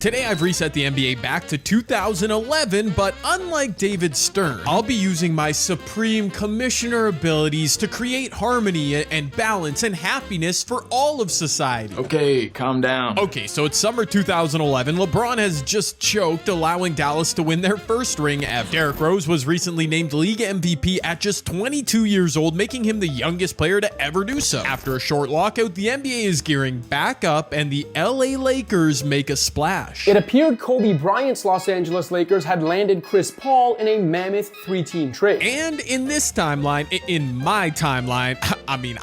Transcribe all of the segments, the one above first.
Today I've reset the NBA back to 2011, but unlike David Stern, I'll be using my supreme commissioner abilities to create harmony and balance and happiness for all of society. Okay, calm down. Okay, so it's summer 2011. LeBron has just choked, allowing Dallas to win their first ring ever. Derrick Rose was recently named league MVP at just 22 years old, making him the youngest player to ever do so. After a short lockout, the NBA is gearing back up and the LA Lakers make a splash. It appeared Kobe Bryant's Los Angeles Lakers had landed Chris Paul in a mammoth 3-team trade. And in this timeline, in my timeline,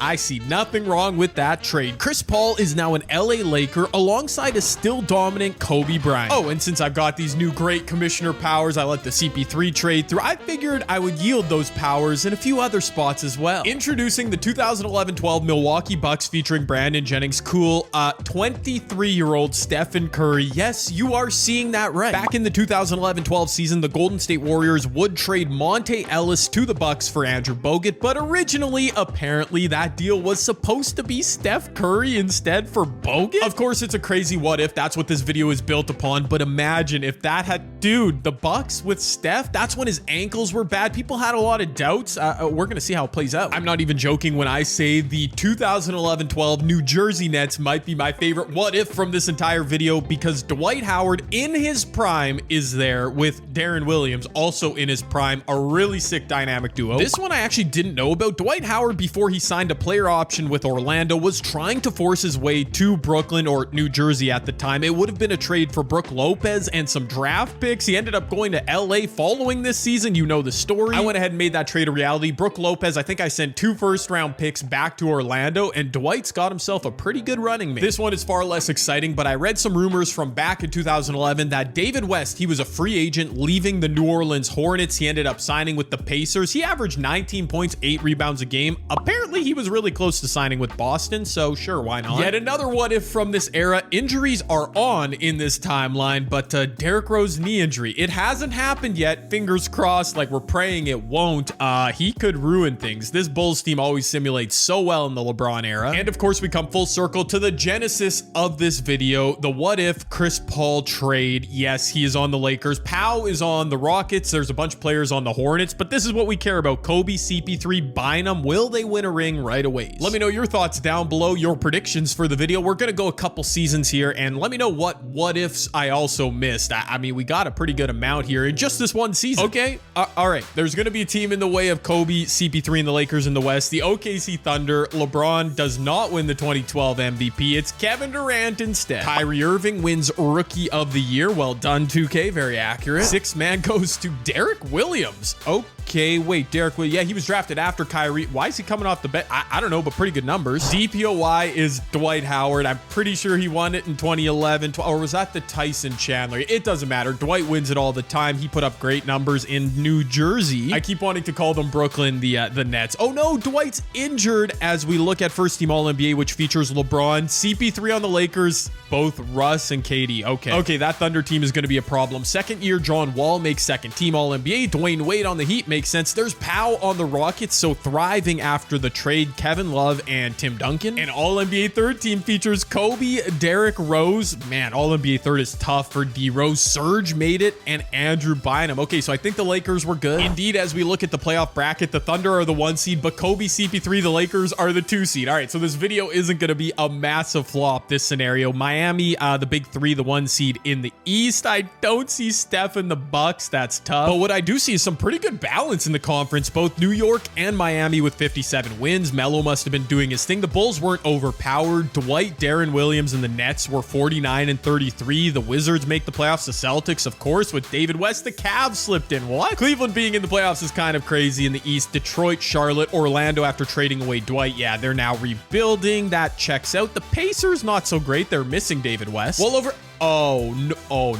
I see nothing wrong with that trade. Chris Paul is now an LA Laker alongside a still dominant Kobe Bryant. Oh, and since I've got these new great commissioner powers, I let the CP3 trade through. I figured I would yield those powers in a few other spots as well. Introducing the 2011-12 Milwaukee Bucks featuring Brandon Jennings, cool, 23-year-old Stephen Curry. Yes, you are seeing that right. Back in the 2011-12 season, the Golden State Warriors would trade Monte Ellis to the Bucks for Andrew Bogut, but originally, apparently, that deal was supposed to be Steph Curry instead for Bogut. Of course, it's a crazy what if. That's what this video is built upon, but imagine if that had, dude, the Bucks with Steph, that's when his ankles were bad. People had a lot of doubts. We're gonna see how it plays out. I'm not even joking when I say the 2011-12 New Jersey Nets might be my favorite what if from this entire video, because Dwight Howard in his prime is there with Darren Williams also in his prime, a really sick dynamic duo. This one I actually didn't know about. Dwight Howard, before he signed a player option with Orlando, was trying to force his way to Brooklyn or New Jersey at the time. It would have been a trade for Brook Lopez and some draft picks. He ended up going to LA following this season. You know the story. I went ahead and made that trade a reality. Brook Lopez, I think I sent 2 first-round picks back to Orlando, and Dwight's got himself a pretty good running mate. This one is far less exciting, but I read some rumors from back in 2011 that David West, he was a free agent leaving the New Orleans Hornets. He ended up signing with the Pacers. He averaged 19 points, 8 rebounds a game. Apparently, he was really close to signing with Boston, so sure, why not? Yet another what if from this era. Injuries are on in this timeline, but Derrick Rose knee injury, it hasn't happened yet. Fingers crossed, like we're praying it won't. He could ruin things. This Bulls team always simulates so well in the LeBron era. And of course, we come full circle to the genesis of this video, the what if Chris Paul trade. Yes, he is on the Lakers. Pau is on the Rockets. There's a bunch of players on the Hornets, but this is what we care about. Kobe, CP3, Bynum. Will they win a ring right away? Let me know your thoughts down below, your predictions for the video. We're going to go a couple seasons here, and let me know what ifs I also missed. We got a pretty good amount here in just this one season. Okay, all right. There's going to be a team in the way of Kobe, CP3, and the Lakers in the West. The OKC Thunder. LeBron does not win the 2012 MVP. It's Kevin Durant instead. Kyrie Irving wins Rookie of the Year. Well done, 2K. Very accurate. 6th man goes to Derrick Williams. Okay, wait, Derrick Williams. Yeah, he was drafted after Kyrie. Why is he coming off the bench? I don't know, but pretty good numbers. DPOY is Dwight Howard. I'm pretty sure he won it in 2011. Or was that the Tyson Chandler? It doesn't matter. Dwight wins it all the time. He put up great numbers in New Jersey. I keep wanting to call them Brooklyn, the Nets. Oh no, Dwight's injured as we look at first team All-NBA, which features LeBron, CP3 on the Lakers, both Russ and KD. Okay, that Thunder team is going to be a problem. Second year, John Wall makes second team All-NBA. Dwayne Wade on the Heat makes sense. There's Pau on the Rockets, so thriving after the trade, Kevin Love and Tim Duncan. And All-NBA third team features Kobe, Derrick Rose. Man, All-NBA third is tough for D Rose. Serge made it, and Andrew Bynum. Okay, so I think the Lakers were good. Indeed, as we look at the playoff bracket, the Thunder are the 1 seed, but Kobe, CP3, the Lakers are the 2 seed. All right, so this video isn't going to be a massive flop, this scenario. Miami, the big 3, the 1 seed in the East. I don't see Steph in the Bucks. That's tough. But what I do see is some pretty good balance in the conference. Both New York and Miami with 57 wins. Melo must have been doing his thing. The Bulls weren't overpowered. Dwight, Darren Williams, and the Nets were 49 and 33. The Wizards make the playoffs. The Celtics, of course, with David West. The Cavs slipped in. What? Cleveland being in the playoffs is kind of crazy in the East. Detroit, Charlotte, Orlando after trading away Dwight. Yeah, they're now rebuilding. That checks out. The Pacers, not so great. They're missing David West. Well over... Oh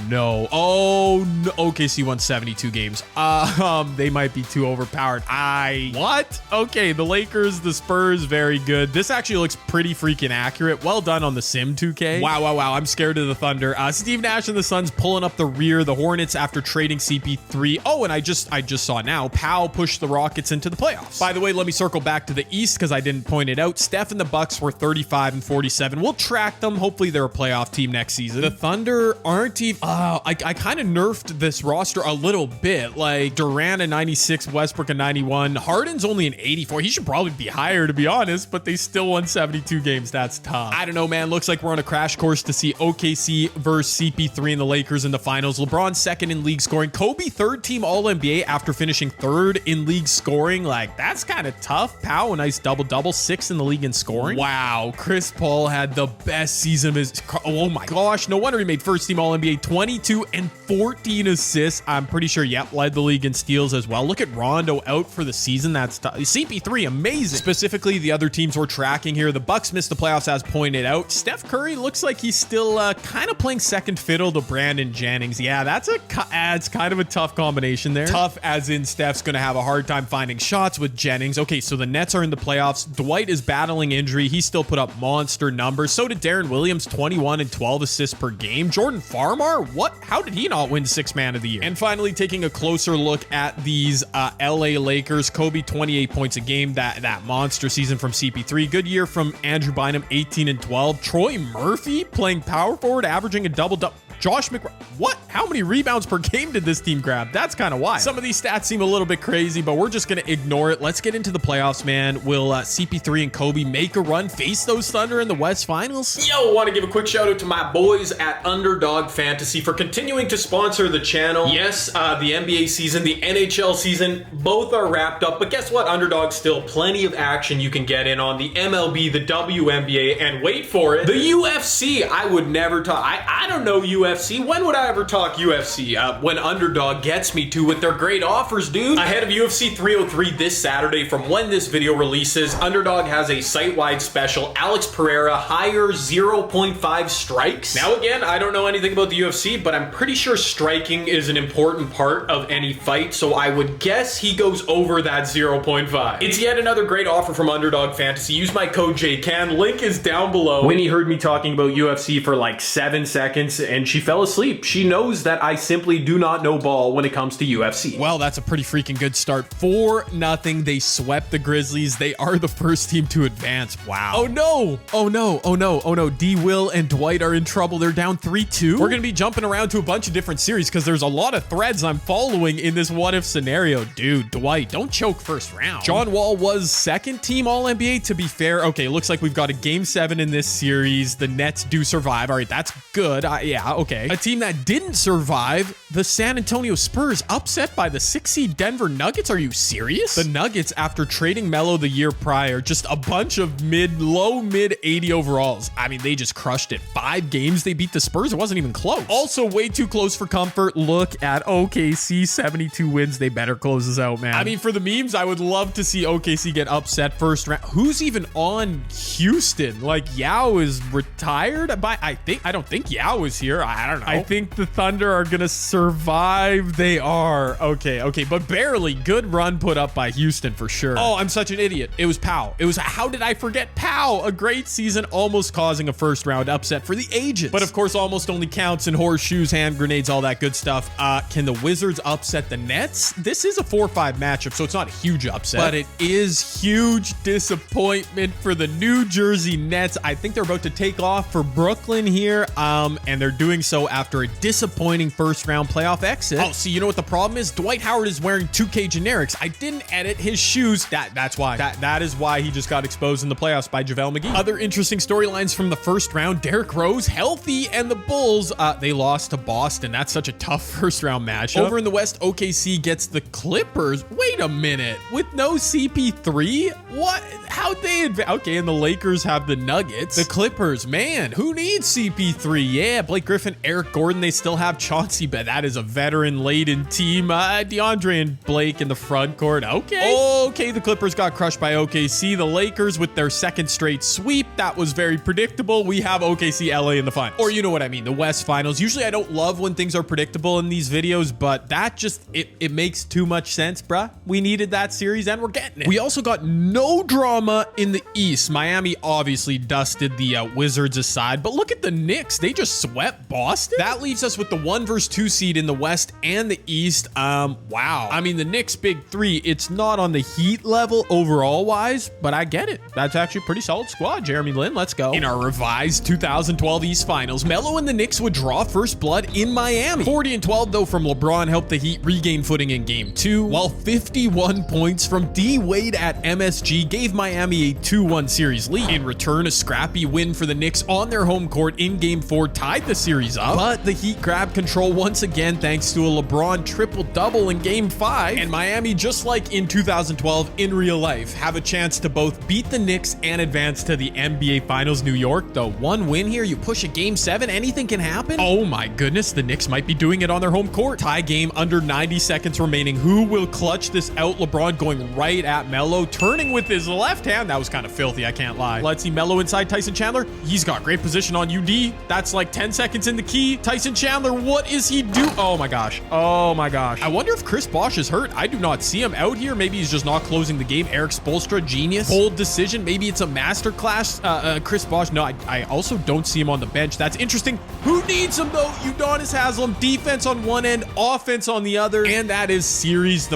no. OKC won 72 games. They might be too overpowered. What? Okay, the Lakers, the Spurs, very good. This actually looks pretty freaking accurate. Well done on the sim, 2K. Wow. I'm scared of the Thunder. Steve Nash and the Suns pulling up the rear. The Hornets after trading CP3. Oh, and I just saw now, Pau pushed the Rockets into the playoffs. By the way, let me circle back to the East because I didn't point it out. Steph and the Bucks were 35 and 47. We'll track them. Hopefully they're a playoff team next season. The Thunder aren't even... I kind of nerfed this roster a little bit. Like, Durant a 96, Westbrook a 91. Harden's only an 84. He should probably be higher, to be honest, but they still won 72 games. That's tough. I don't know, man. Looks like we're on a crash course to see OKC versus CP3 and the Lakers in the finals. LeBron second in league scoring. Kobe third team All-NBA after finishing third in league scoring. Like, that's kind of tough. Powell, a nice double-double, sixth in the league in scoring. Wow, Chris Paul had the best season of his... Oh my gosh, no wonder he made first team All-NBA, 22 and 14 assists. I'm pretty sure, yep, led the league in steals as well. Look at Rondo out for the season. That's tough. CP3, amazing. Specifically, the other teams we're tracking here, the Bucks missed the playoffs as pointed out. Steph Curry looks like he's still kind of playing second fiddle to Brandon Jennings. Yeah, it's kind of a tough combination there. Tough as in Steph's going to have a hard time finding shots with Jennings. Okay, so the Nets are in the playoffs. Dwight is battling injury. He still put up monster numbers. So did Darren Williams, 21 and 12 assists per game. Jordan Farmar, what? How did he not win sixth man of the year? And finally, taking a closer look at these LA Lakers, Kobe 28 points a game, that monster season from CP3. Good year from Andrew Bynum, 18 and 12. Troy Murphy playing power forward, averaging a double-double. Josh McBride, what? How many rebounds per game did this team grab? That's kind of wild. Some of these stats seem a little bit crazy, but we're just going to ignore it. Let's get into the playoffs, man. Will CP3 and Kobe make a run, face those Thunder in the West Finals? Yo, want to give a quick shout out to my boys at Underdog Fantasy for continuing to sponsor the channel. Yes, the NBA season, the NHL season, both are wrapped up, but guess what? Underdog's still plenty of action you can get in on the MLB, the WNBA, and wait for it, the UFC. I would never talk. I don't know UFC. When would I ever talk UFC? When Underdog gets me to with their great offers, dude. Ahead of UFC 303 this Saturday from when this video releases, Underdog has a site-wide special. Alex Pereira, higher 0.5 strikes. Now again, I don't know anything about the UFC, but I'm pretty sure striking is an important part of any fight, so I would guess he goes over that 0.5. It's yet another great offer from Underdog Fantasy. Use my code JCAN. Link is down below. Winnie heard me talking about UFC for like 7 seconds, and she fell asleep. She knows that I simply do not know ball when it comes to UFC. Well, that's a pretty freaking good start. 4-0. They swept the Grizzlies. They are the first team to advance. Wow. Oh no. Oh no. Oh no. Oh no. D. Will and Dwight are in trouble. They're down 3-2. We're going to be jumping around to a bunch of different series because there's a lot of threads I'm following in this what if scenario. Dude, Dwight, don't choke first round. John Wall was second team All-NBA, to be fair. Okay, looks like we've got a game 7 in this series. The Nets do survive. All right, that's good. Yeah, okay. A team that didn't survive, the San Antonio Spurs, upset by the 6-seed Denver Nuggets. Are you serious? The Nuggets, after trading Melo the year prior, just a bunch of low mid 80 overalls. I mean, they just crushed it. 5 games they beat the Spurs. It wasn't even close. Also, way too close for comfort. Look at OKC, 72 wins. They better close this out, man. I mean, for the memes, I would love to see OKC get upset first round. Who's even on Houston? Like, Yao is retired? I don't think Yao is here. I don't know. I think the Thunder are gonna survive. They are. Okay, but barely. Good run put up by Houston for sure. Oh, I'm such an idiot. It was Powell. How did I forget Powell? A great season, almost causing a first round upset for the ages. But of course, almost only counts in horseshoes, hand grenades, all that good stuff. Can the Wizards upset the Nets? This is a 4-5 matchup, so it's not a huge upset, but it is huge disappointment for the New Jersey Nets. I think they're about to take off for Brooklyn here, and they're doing so after a disappointing first round playoff exit. Oh, see, you know what the problem is? Dwight Howard is wearing 2K generics. I didn't edit his shoes. That's why. That is why he just got exposed in the playoffs by JaVale McGee. Other interesting storylines from the first round. Derrick Rose healthy, and the Bulls, they lost to Boston. That's such a tough first round matchup. Over in the West, OKC gets the Clippers. Wait a minute. With no CP3? What? How'd they advance? Okay, and the Lakers have the Nuggets. The Clippers, man, who needs CP3? Yeah, Blake Griffin, Eric Gordon, they still have Chauncey, but that is a veteran-laden team. DeAndre and Blake in the front court. Okay, the Clippers got crushed by OKC. The Lakers with their second straight sweep. That was very predictable. We have OKC LA in the finals. Or you know what I mean, the West Finals. Usually I don't love when things are predictable in these videos, but that just, it makes too much sense, bruh. We needed that series and we're getting it. We also got no drama in the East. Miami obviously dusted the Wizards aside, but look at the Knicks. They just swept Boston. Boston? That leaves us with the 1 versus 2 seed in the West and the East. Wow. I mean, the Knicks' big three, it's not on the Heat level overall wise, but I get it. That's actually a pretty solid squad. Jeremy Lin, let's go. In our revised 2012 East Finals, Melo and the Knicks would draw first blood in Miami. 40-12 though from LeBron helped the Heat regain footing in game 2, while 51 points from D Wade at MSG gave Miami a 2-1 series lead. In return, a scrappy win for the Knicks on their home court in game 4 tied the series up, but the Heat grabbed control once again thanks to a LeBron triple-double in game 5, and Miami, just like in 2012 in real life, have a chance to both beat the Knicks and advance to the NBA Finals. New York, the one win here, you push a game 7, anything can happen. Oh my goodness, the Knicks might be doing it on their home court. Tie game, under 90 seconds remaining. Who will clutch this out? LeBron going right at Melo, turning with his left hand. That was kind of filthy, I can't lie. Let's see Melo inside Tyson Chandler. He's got great position on UD. That's like 10 seconds in the key. Tyson Chandler, what is he do? Oh my gosh. Oh my gosh. I wonder if Chris Bosh is hurt. I do not see him out here. Maybe he's just not closing the game. Eric Spoelstra, genius. Bold decision. Maybe it's a masterclass. Chris Bosh. No, I also don't see him on the bench. That's interesting. Who needs him though? Udonis Haslem. Defense on one end, offense on the other. And that is series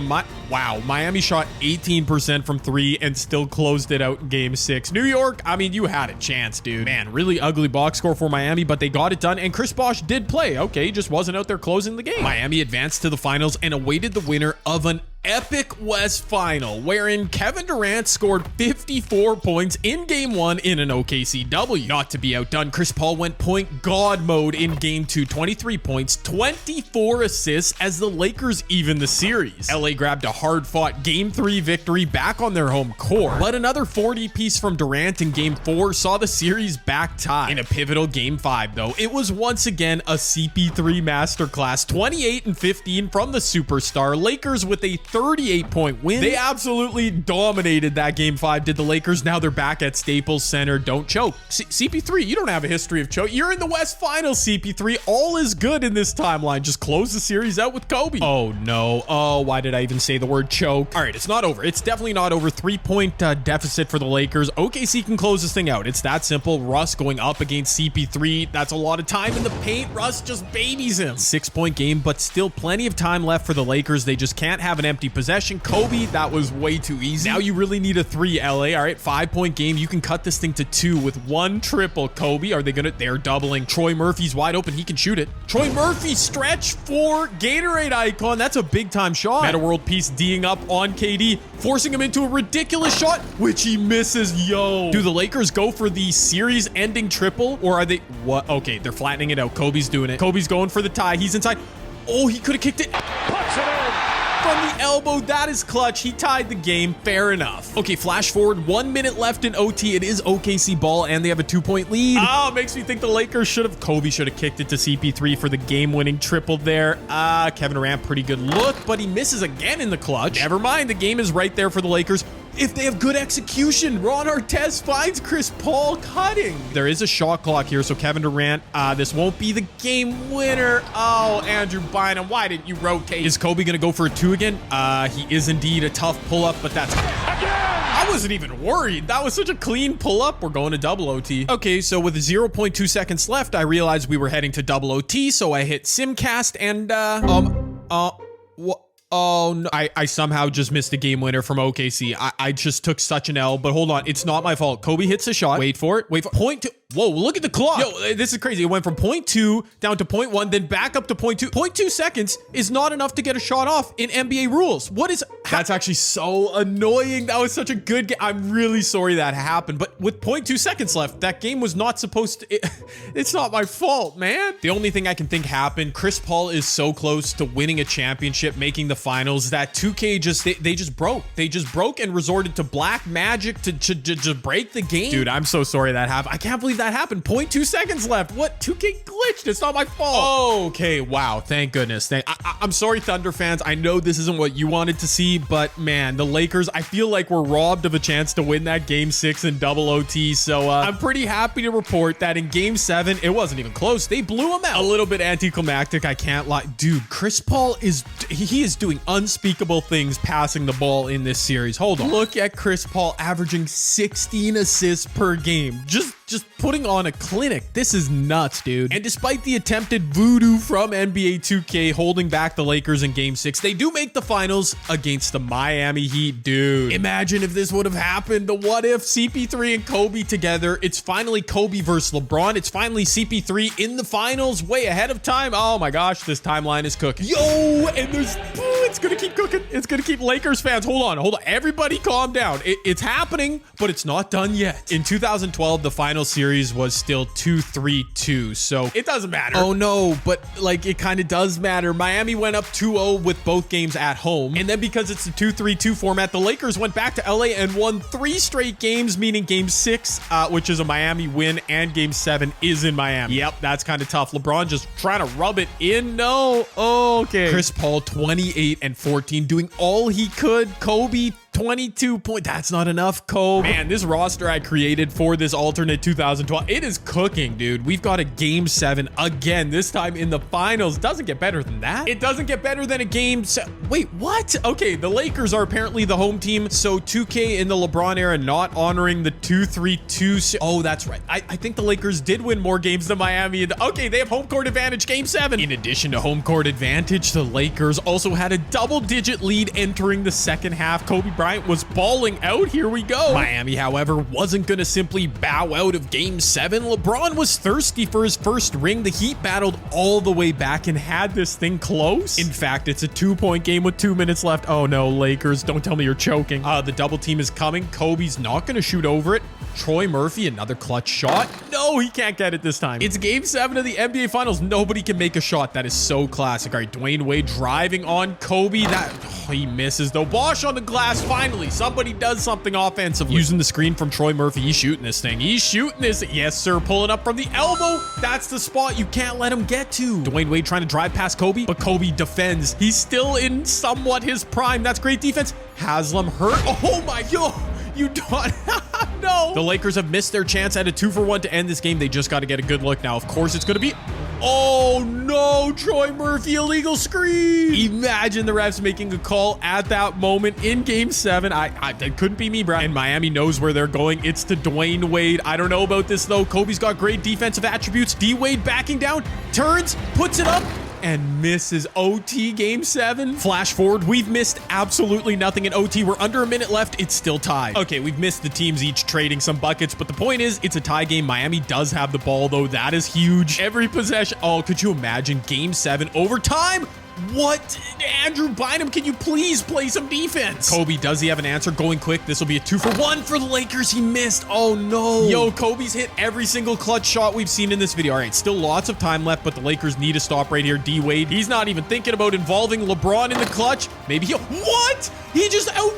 wow. Miami shot 18% from 3 and still closed it out in game 6. New York, I mean, you had a chance, dude. Man, really ugly box score for Miami, but they got it done, and Chris Bosh did play. Okay, he just wasn't out there closing the game. Miami advanced to the finals and awaited the winner of an epic West final, wherein Kevin Durant scored 54 points in game 1 in an OKC W. Not to be outdone, Chris Paul went point god mode in game 2, 23 points, 24 assists as the Lakers even the series. LA grabbed a hard-fought game 3 victory back on their home court, but another 40 piece from Durant in game 4 saw the series back tied. In a pivotal game 5 though, it was once again a CP3 masterclass, 28 and 15 from the superstar. Lakers with a 38-point win. They absolutely dominated that game 5, did the Lakers. Now they're back at Staples Center. Don't choke. CP3, you don't have a history of choke. You're in the West Finals, CP3. All is good in this timeline. Just close the series out with Kobe. Oh no. Oh, why did I even say the word choke? All right, it's not over. It's definitely not over. 3-point deficit for the Lakers. OKC can close this thing out. It's that simple. Russ going up against CP3. That's a lot of time in the paint. Russ just babies him. 6-point game, but still plenty of time left for the Lakers. They just can't have an empty possession. Kobe, that was way too easy. Now you really need a 3, LA. All right, 5-point game. You can cut this thing to 2 with 1 triple. Kobe, are they gonna? They're doubling. Troy Murphy's wide open. He can shoot it. Troy Murphy stretch for Gatorade icon. That's a big time shot. Meta World Peace D'ing up on KD, forcing him into a ridiculous shot, which he misses. Yo. Do the Lakers go for the series ending triple, or are they what? Okay, they're flattening it out. Kobe's doing it. Kobe's going for the tie. He's inside. Oh, he could have kicked it. Puts it in. From the elbow, that is clutch. He tied the game. Fair enough. Okay, flash forward. 1 minute left in OT. It is OKC ball, and they have a 2-point lead. Oh, makes me think the Lakers Kobe should have kicked it to CP3 for the game-winning triple there. Kevin Durant, pretty good look, but he misses again in the clutch. Never mind, the game is right there for the Lakers. If they have good execution, Ron Artest finds Chris Paul cutting. There is a shot clock here, so Kevin Durant, this won't be the game winner. Oh, Andrew Bynum, why didn't you rotate? Is Kobe gonna go for a 2 again? He is indeed a tough pull-up, but that's... I wasn't even worried. That was such a clean pull-up. We're going to double OT. Okay, so with 0.2 seconds left, I realized we were heading to double OT, so I hit Simcast and, what? Oh, no. I somehow just missed a game winner from OKC. I just took such an L, but hold on. It's not my fault. Kobe hits a shot. Wait for it. Point 2. Whoa, look at the clock. Yo, this is crazy. It went from 0.2 down to 0.1, then back up to 0.2. 0.2 seconds is not enough to get a shot off in NBA rules. What is... That's actually so annoying. That was such a good game. I'm really sorry that happened, but with 0.2 seconds left, that game was not supposed to... It's not my fault, man. The only thing I can think happened, Chris Paul is so close to winning a championship, making the finals, that 2K just... They just broke. They just broke and resorted to black magic to break the game. Dude, I'm so sorry that happened. I can't believe that happened. 0.2 seconds left. What? 2K glitched. It's not my fault. Okay, wow. Thank goodness. I'm sorry, Thunder fans. I know this isn't what you wanted to see, but man, the Lakers, I feel like we're robbed of a chance to win that game 6 in double OT. So I'm pretty happy to report that in game 7, it wasn't even close. They blew him out. A little bit anticlimactic, I can't lie. Dude, Chris Paul is doing unspeakable things passing the ball in this series. Hold on. Look at Chris Paul averaging 16 assists per game. Just just putting on a clinic. This is nuts, dude. And despite the attempted voodoo from NBA 2K holding back the Lakers in Game 6, they do make the finals against the Miami Heat, dude. Imagine if this would have happened. The what if CP3 and Kobe together. It's finally Kobe versus LeBron. It's finally CP3 in the finals, way ahead of time. Oh my gosh, this timeline is cooking. Yo, and it's gonna keep cooking. It's gonna keep Lakers fans. Hold on. Everybody calm down. It's happening, but it's not done yet. In 2012, the final series was still 2-3-2, so it doesn't matter. Oh no, but like it kind of does matter. Miami went up 2-0 with both games at home, and then because it's the 2-3-2 format, the Lakers went back to LA and won 3 straight games, meaning Game 6, which is a Miami win, and Game 7 is in Miami. Yep, that's kind of tough. LeBron just trying to rub it in. No. Okay. Chris Paul, 28 and 14, doing all he could. Kobe, 22 points. That's not enough, Kobe. Man, this roster I created for this alternate 2012, it is cooking, dude. We've got a Game 7 again, this time in the finals. Doesn't get better than that. It doesn't get better than a Game 7. Wait, what? Okay, the Lakers are apparently the home team, so 2K in the LeBron era not honoring the 2-3-2. Oh, that's right. I think the Lakers did win more games than Miami. Okay, they have home court advantage, Game 7. In addition to home court advantage, the Lakers also had a double-digit lead entering the second half. Kobe Bryant was balling out. Here we go. Miami, however, wasn't going to simply bow out of Game 7. LeBron was thirsty for his first ring. The Heat battled all the way back and had this thing close. In fact, it's a 2-point game with 2 minutes left. Oh no, Lakers, don't tell me you're choking. The double team is coming. Kobe's not going to shoot over it. Troy Murphy, another clutch shot. No, he can't get it this time. It's Game 7 of the NBA Finals. Nobody can make a shot. That is so classic. All right, Dwayne Wade driving on Kobe. He misses though. Bosh on the glass. Finally, somebody does something offensively. Using the screen from Troy Murphy. He's shooting this thing. He's shooting this. Yes, sir. Pulling up from the elbow. That's the spot you can't let him get to. Dwayne Wade trying to drive past Kobe, but Kobe defends. He's still in somewhat his prime. That's great defense. Haslam hurt. Oh my God. You don't. No. The Lakers have missed their chance at a 2-for-1 to end this game. They just got to get a good look now. Of course, it's going to be. Oh no, Troy Murphy, illegal screen. Imagine the refs making a call at that moment in Game 7. That couldn't be me, bro. And Miami knows where they're going. It's to Dwayne Wade. I don't know about this though. Kobe's got great defensive attributes. D Wade backing down, turns, puts it up, and misses. OT Game 7. Flash forward, we've missed absolutely nothing in OT. We're under a minute left. It's still tied. Okay, we've missed the teams each trading some buckets, but the point is, it's a tie game. Miami does have the ball, though. That is huge. Every possession. Oh, could you imagine Game 7 overtime? What? Andrew Bynum, can you please play some defense? Kobe, does he have an answer? Going quick. This will be a 2-for-1 for the Lakers. He missed. Oh, no. Yo, Kobe's hit every single clutch shot we've seen in this video. All right, still lots of time left, but the Lakers need to stop right here. D Wade, he's not even thinking about involving LeBron in the clutch. Maybe he'll. What? He just out.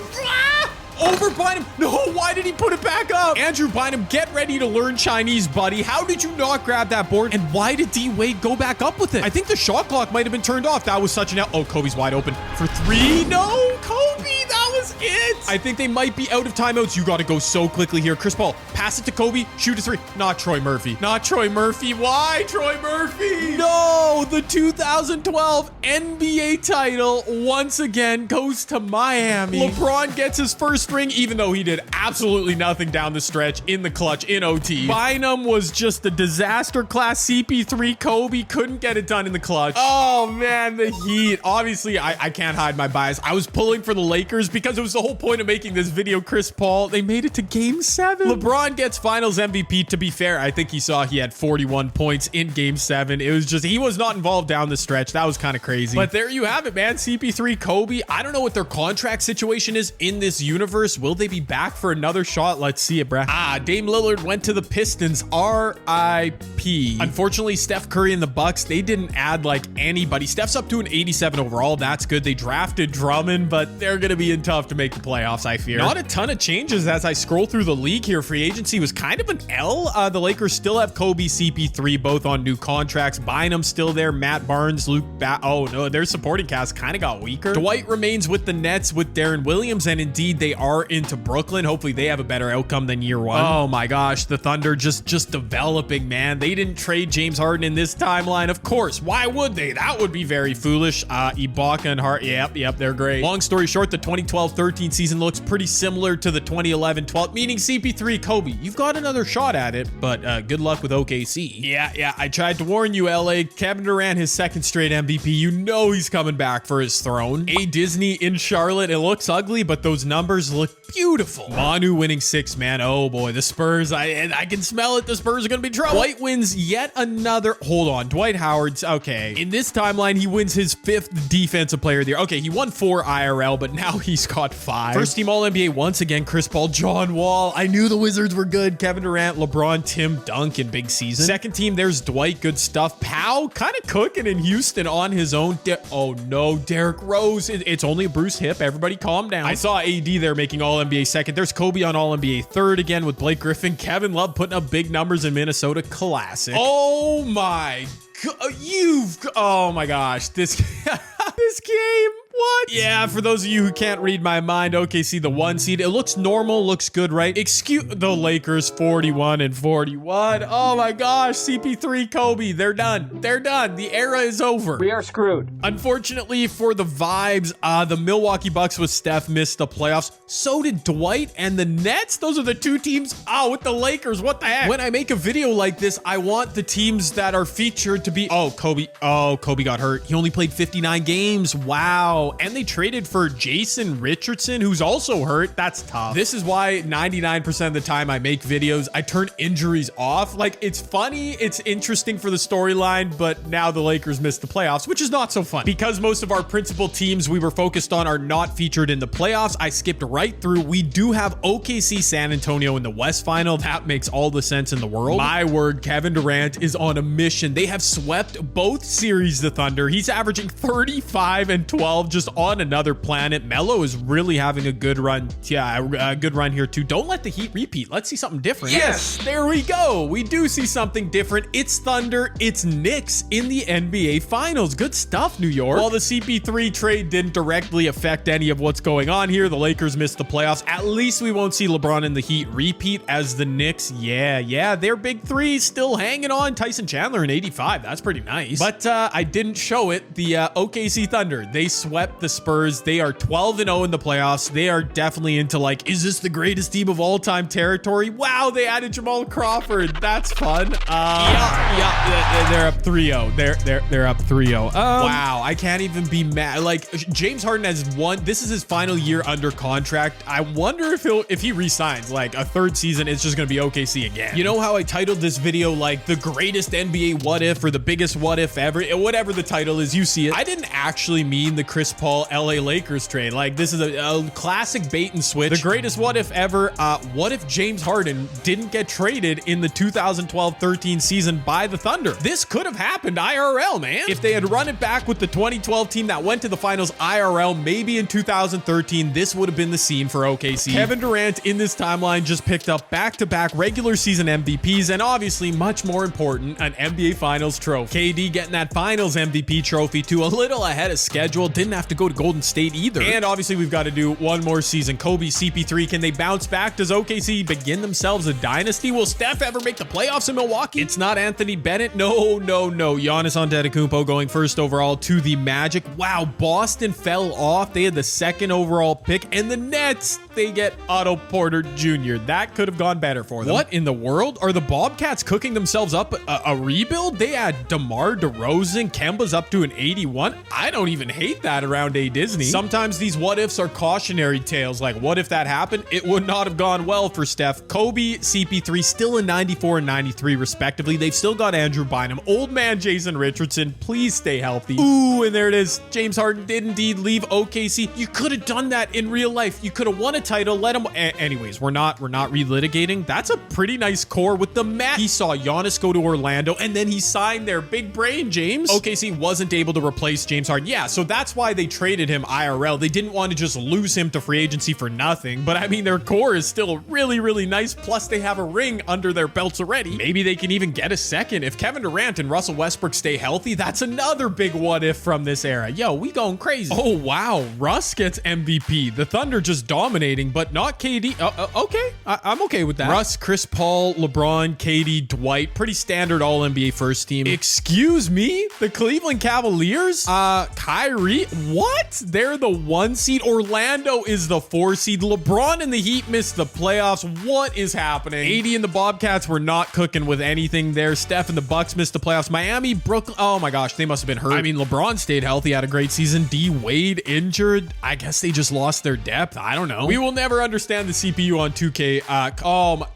Over Bynum. No, why did he put it back up? Andrew Bynum, get ready to learn Chinese, buddy. How did you not grab that board? And why did D Wade go back up with it? I think the shot clock might have been turned off. That was such an out. Oh, Kobe's wide open for 3. No, Kobe, that was it. I think they might be out of timeouts. You got to go so quickly here. Chris Paul, pass it to Kobe. Shoot a 3. Not Troy Murphy. Not Troy Murphy. Why Troy Murphy? No, the 2012 NBA title once again goes to Miami. LeBron gets his first ring, even though he did absolutely nothing down the stretch in the clutch in OT. Bynum was just a disaster class. CP3 Kobe couldn't get it done in the clutch. Oh man, the Heat. Obviously, I can't hide my bias. I was pulling for the Lakers because it was the whole point of making this video. Chris Paul, they made it to Game 7. LeBron gets Finals MVP. To be fair, I think he had 41 points in Game 7. It was just, he was not involved down the stretch. That was kind of crazy. But there you have it, man. CP3 Kobe. I don't know what their contract situation is in this universe. Will they be back for another shot? Let's see it, bruh. Dame Lillard went to the Pistons. RIP. Unfortunately, Steph Curry and the Bucks, they didn't add like anybody. Steph's up to an 87 overall. That's good. They drafted Drummond, but they're going to be in tough to make the playoffs, I fear. Not a ton of changes as I scroll through the league here. Free agency was kind of an L. The Lakers still have Kobe, CP3, both on new contracts. Bynum still there. Matt Barnes, Luke oh no, their supporting cast kind of got weaker. Dwight remains with the Nets with Darren Williams, and indeed they are into Brooklyn. Hopefully they have a better outcome than year 1. Oh my gosh, the Thunder just developing, man. They didn't trade James Harden in this timeline. Of course, why would they? That would be very foolish. Ibaka and Hart, yep, they're great. Long story short, the 2012 2012-13 season looks pretty similar to the 2011-12, meaning CP3, Kobe, you've got another shot at it, but good luck with OKC. Yeah, I tried to warn you, LA. Kevin Durant, his second straight MVP. You know he's coming back for his throne. A Disney in Charlotte, it looks ugly, but those numbers look beautiful. Manu winning 6, man. Oh boy, the Spurs, I can smell it. The Spurs are gonna be trouble. Dwight wins yet another, hold on, Dwight Howard's, okay. In this timeline, he wins his 5th defensive player of the year. Okay, he won 4 IRL, but now he's got 5. First team All-NBA once again, Chris Paul, John Wall. I knew the Wizards were good. Kevin Durant, LeBron, Tim Duncan, big season. Second team, there's Dwight, good stuff. Powell kind of cooking in Houston on his own. Oh no, Derrick Rose. It's only a bruised hip. Everybody calm down. I saw AD there making All-NBA second. There's Kobe on All-NBA third again with Blake Griffin. Kevin Love putting up big numbers in Minnesota. Classic. Oh my God. Oh my gosh. This game. What? Yeah, for those of you who can't read my mind, OKC the 1 seed. It looks normal, looks good, right? Excuse the Lakers 41-41. Oh my gosh, CP3, Kobe, they're done. They're done. The era is over. We are screwed. Unfortunately for the vibes, the Milwaukee Bucks with Steph missed the playoffs. So did Dwight and the Nets. Those are the 2 teams. With the Lakers, what the heck? When I make a video like this, I want the teams that are featured to be, Kobe got hurt. He only played 59 games. Wow. And they traded for Jason Richardson, who's also hurt. That's tough. This is why 99% of the time I make videos, I turn injuries off. Like, it's funny, it's interesting for the storyline, but now the Lakers missed the playoffs, which is not so fun. Because most of our principal teams we were focused on are not featured in the playoffs, I skipped right through. We do have OKC San Antonio in the West Final. That makes all the sense in the world. My word, Kevin Durant is on a mission. They have swept both series, the Thunder. He's averaging 35 and 12 just on another planet. Melo is really having a good run. Yeah, a good run here too. Don't let the Heat repeat. Let's see something different. Yes, there we go. We do see something different. It's Thunder, it's Knicks in the NBA Finals. Good stuff, New York. While the CP3 trade didn't directly affect any of what's going on here, the Lakers missed the playoffs. At least we won't see LeBron and the Heat repeat as the Knicks. Yeah, their big 3 still hanging on. Tyson Chandler in 85. That's pretty nice. But I didn't show it. The OKC Thunder, they swept the Spurs. They are 12-0 in the playoffs. They are definitely into, like, is this the greatest team of all time territory? Wow, they added Jamal Crawford. That's fun. They're up 3-0. They're up 3-0. Wow, I can't even be mad. Like, James Harden has won. This is his final year under contract. I wonder if he resigns like a 3rd season, it's just gonna be OKC again. You know how I titled this video like the greatest NBA what if or the biggest what if ever? Whatever the title is, you see it. I didn't actually mean the Chris Paul LA Lakers trade. Like, this is a classic bait and switch. The greatest what if ever. What if James Harden didn't get traded in the 2012-13 season by the Thunder? This could have happened IRL, man. If they had run it back with the 2012 team that went to the finals IRL, maybe in 2013, this would have been the scene for OKC. Kevin Durant in this timeline just picked up back-to-back regular season MVPs, and obviously, much more important, an NBA Finals trophy. KD getting that Finals MVP trophy too, a little ahead of schedule. Didn't have to go to Golden State either. And obviously, we've got to do one more season. Kobe, CP3, can they bounce back? Does OKC begin themselves a dynasty? Will Steph ever make the playoffs in Milwaukee? It's not Anthony Bennett. No. Giannis Antetokounmpo going 1st overall to the Magic. Wow, Boston fell off. They had the 2nd overall pick, and the Nets, they get Otto Porter Jr. That could have gone better for them. What in the world? Are the Bobcats cooking themselves up a rebuild? They had DeMar DeRozan. Kemba's up to an 81. I don't even hate that around A Disney. Sometimes these what ifs are cautionary tales. Like, what if that happened? It would not have gone well for Steph. Kobe, CP3, still in 94 and 93 respectively. They've still got Andrew Bynum. Old man Jason Richardson, please stay healthy. Ooh, and there it is. James Harden did indeed leave OKC. You could have done that in real life. You could have won a title, let him. Anyways, we're not relitigating. That's a pretty nice core with the Matt. He saw Giannis go to Orlando, and then he signed their big brain, James. OKC wasn't able to replace James Harden. Yeah, so that's why they traded him IRL. They didn't want to just lose him to free agency for nothing. But I mean, their core is still really, really nice. Plus, they have a ring under their belts already. Maybe they can even get a second. If Kevin Durant and Russell Westbrook stay healthy, that's another big what if from this era. Yo, we going crazy. Oh, wow. Russ gets MVP. The Thunder just dominating, but not KD. Okay. I'm okay with that. Russ, Chris Paul, LeBron, KD, Dwight. Pretty standard all-NBA first team. Excuse me? The Cleveland Cavaliers? Kyrie? What? They're the 1 seed. Orlando is the 4 seed. LeBron and the Heat missed the playoffs. What is happening? 80 and the Bobcats were not cooking with anything there. Steph and the Bucks missed the playoffs. Miami, Brooklyn. Oh my gosh, they must have been hurt. I mean, LeBron stayed healthy, had a great season. D Wade injured. I guess they just lost their depth. I don't know. We will never understand the CPU on 2K.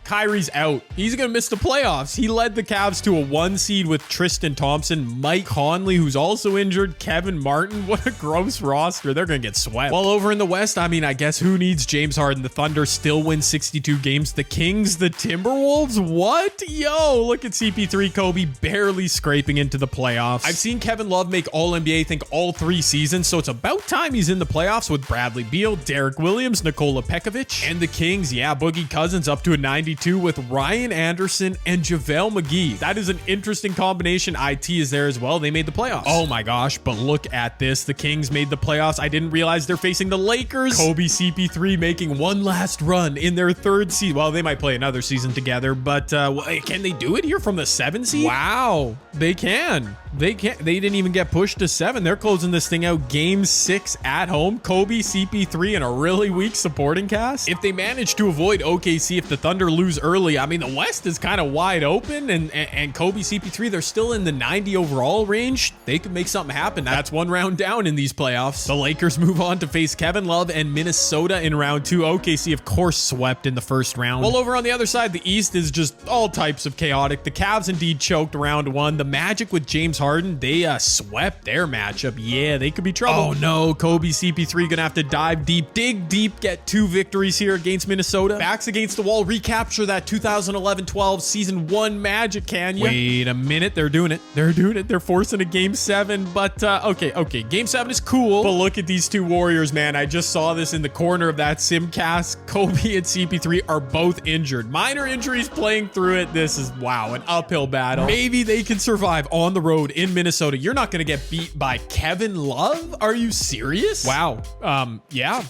Kyrie's out. He's gonna miss the playoffs. He led the Cavs to a 1 seed with Tristan Thompson, Mike Conley, who's also injured, Kevin Martin. What a gross roster. They're gonna get swept. Well, over in the West, I mean, I guess who needs James Harden? The Thunder still win 62 games. The Kings, the Timberwolves. What? Yo, look at CP3 Kobe barely scraping into the playoffs. I've seen Kevin Love make All-NBA, think all 3 seasons, so it's about time he's in the playoffs with Bradley Beal, Derek Williams, Nikola Pekovic, and the Kings. Yeah, Boogie Cousins up to a 92 with Ryan Anderson and JaVale McGee. That is an interesting combination. IT is there as well. They made the playoffs. Oh my gosh, but look at this. The Kings made the playoffs. I didn't realize they're facing the Lakers. Kobe, CP3 making one last run in their 3rd seed. Well, they might play another season together, but can they do it here from the 7 seed? Wow, they can. They didn't even get pushed to 7. They're closing this thing out. Game 6 at home. Kobe, CP3, and a really weak supporting cast. If they manage to avoid OKC, if the Thunder lose early, I mean, the West is kind of wide open, and Kobe, CP3, they're still in the 90 overall range. They could make something happen. That's 1 round down in these playoffs. The Lakers move on to face Kevin Love and Minnesota in round 2. OKC, of course, swept in the 1st round. Well, over on the other side, the East is just all types of chaotic. The Cavs indeed choked round 1. The Magic with James Harden, they swept their matchup. Yeah, they could be trouble. Oh no, Kobe, CP3 gonna have to dive deep, dig deep, get 2 victories here against Minnesota. Backs against the wall, recapture that 2011-12 season 1 Magic, can you? Wait a minute, they're doing it. They're doing it. They're forcing a game 7, but okay. Game 7 is cool, but look at these 2 Warriors, man. I just saw this in the corner of that simcast. Kobe and CP3 are both injured. Minor injuries playing through it. This is, wow, an uphill battle. Maybe they can survive on the road in Minnesota. You're not going to get beat by Kevin Love? Are you serious? Wow. Yeah.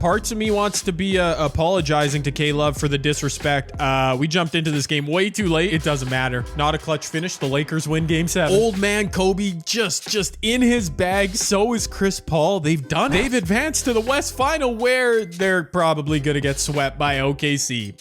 Parts of me wants to be apologizing to K-Love for the disrespect. We jumped into this game way too late. It doesn't matter. Not a clutch finish. The Lakers win game 7. Old man Kobe just in his bag. So is Chris Paul. They've done it. They've advanced to the West Final where they're probably going to get swept by OKC.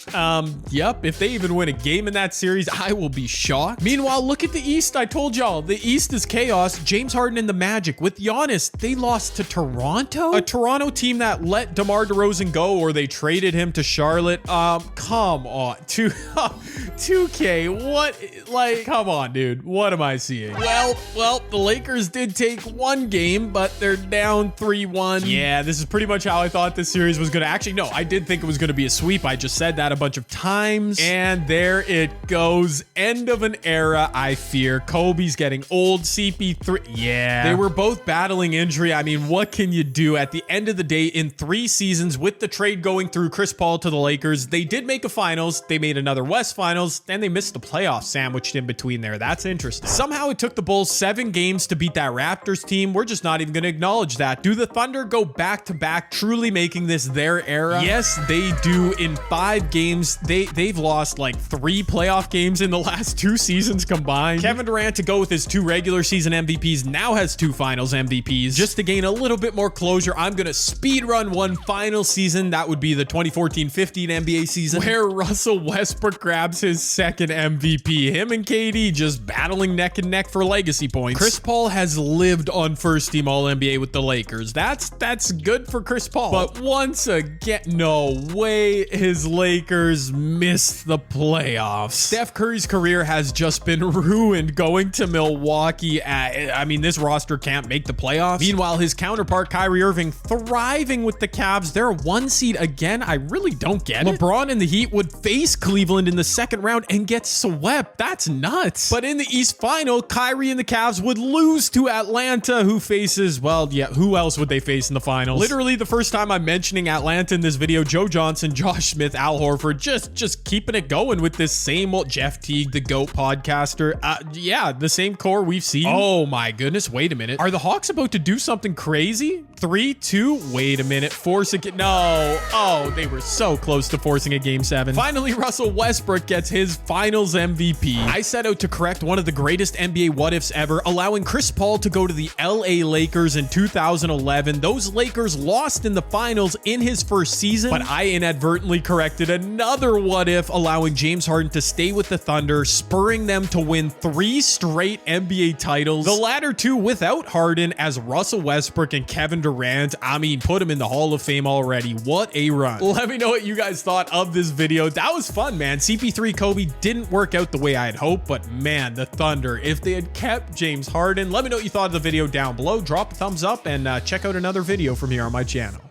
Yep. If they even win a game in that series, I will be shocked. Meanwhile, look at the East. I told y'all, the East is chaos. James Harden and the Magic. With Giannis, they lost to Toronto? A Toronto team that let DeMar DeRozan go, or they traded him to Charlotte. Come on. 2K, what? Like, come on, dude. What am I seeing? Well, the Lakers did take 1 game, but they're down 3-1. Yeah, this is pretty much how I thought this series was going to. Actually, no, I did think it was going to be a sweep. I just said that a bunch of times. And there it goes. End of an era, I fear. Kobe's getting old. CP3, yeah. They were both battling injury. I mean, what can you do? At the end of the day, in 3 seasons, with the trade going through Chris Paul to the Lakers, they did make a finals. They made another West Finals. Then they missed the playoffs sandwiched in between there. That's interesting. Somehow it took the Bulls 7 games to beat that Raptors team. We're just not even going to acknowledge that. Do the Thunder go back-to-back, truly making this their era? Yes, they do. In 5 games, they've lost like 3 playoff games in the last 2 seasons combined. Kevin Durant, to go with his 2 regular season MVPs, now has 2 finals MVPs. Just to gain a little bit more closure, I'm going to speed run 1 final season. That would be the 2014-15 NBA season, where Russell Westbrook grabs his 2nd MVP. Him and KD just battling neck and neck for legacy points. Chris Paul has lived on first team All-NBA with the Lakers. That's good for Chris Paul. But once again, no way his Lakers missed the playoffs. Steph Curry's career has just been ruined going to Milwaukee. I mean, this roster can't make the playoffs. Meanwhile, his counterpart, Kyrie Irving, thriving with the Cavs. They're a 1 seed again. I really don't get it. LeBron and the Heat would face Cleveland in the 2nd round and get swept. That's nuts. But in the East Final, Kyrie and the Cavs would lose to Atlanta, who faces, well, yeah, who else would they face in the finals? Literally the first time I'm mentioning Atlanta in this video. Joe Johnson, Josh Smith, Al Horford, just keeping it going with this same old Jeff Teague, the GOAT podcaster. Yeah, the same core we've seen. Oh my goodness, wait a minute. Are the Hawks about to do something crazy? 3-2, wait a minute, force it. No, oh, they were so close to forcing a game 7. Finally, Russell Westbrook gets his finals MVP. I set out to correct one of the greatest NBA what-ifs ever, allowing Chris Paul to go to the LA Lakers in 2011. Those Lakers lost in the finals in his first season, but I inadvertently corrected another what if, allowing James Harden to stay with the Thunder, spurring them to win 3 straight NBA titles. The latter 2 without Harden, as Russell Westbrook and Kevin Durant, I mean, put him in the Hall of Fame already. What a run. Let me know what you guys thought of this video. That was fun, man. CP3 Kobe didn't work out the way I had hoped, but man, the Thunder, if they had kept James Harden. Let me know what you thought of the video down below. Drop a thumbs up and check out another video from here on my channel.